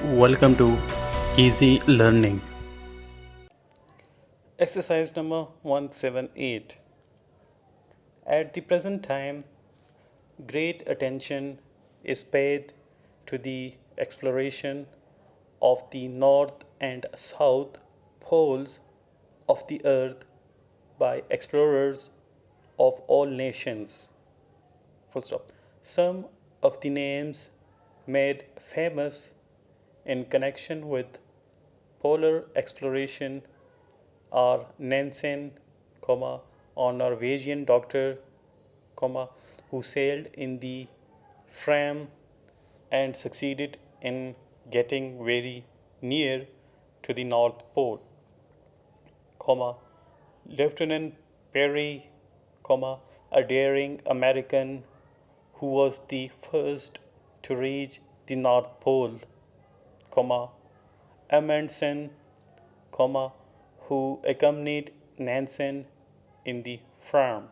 Welcome to Easy Learning. Exercise number 178. At the present time, great attention is paid to the exploration of the north and south poles of the earth by explorers of all nations. Full stop. Some of the names made famous in connection with polar exploration are Nansen, a Norwegian doctor, who sailed in the Fram and succeeded in getting very near to the North Pole, Lieutenant Perry, a daring American who was the first to reach the North Pole, Amundsen, who accompanied Nansen in the Fram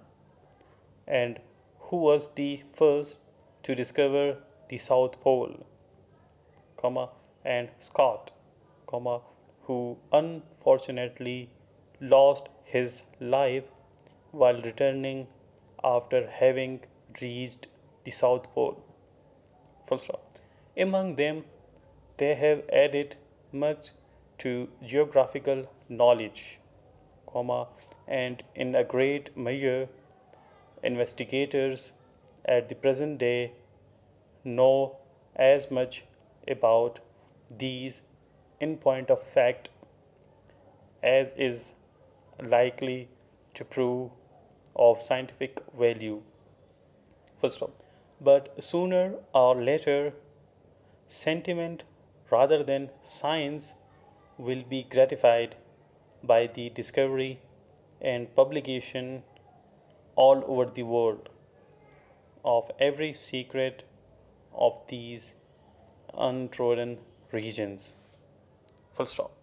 and who was the first to discover the South Pole, and Scott, who unfortunately lost his life while returning after having reached the South Pole. Full stop. Among them, they have added much to geographical knowledge, and in a great measure, investigators at the present day know as much about these in point of fact as is likely to prove of scientific value. Full stop. But sooner or later, sentiment rather than science will be gratified by the discovery and publication all over the world of every secret of these untrodden regions. Full stop.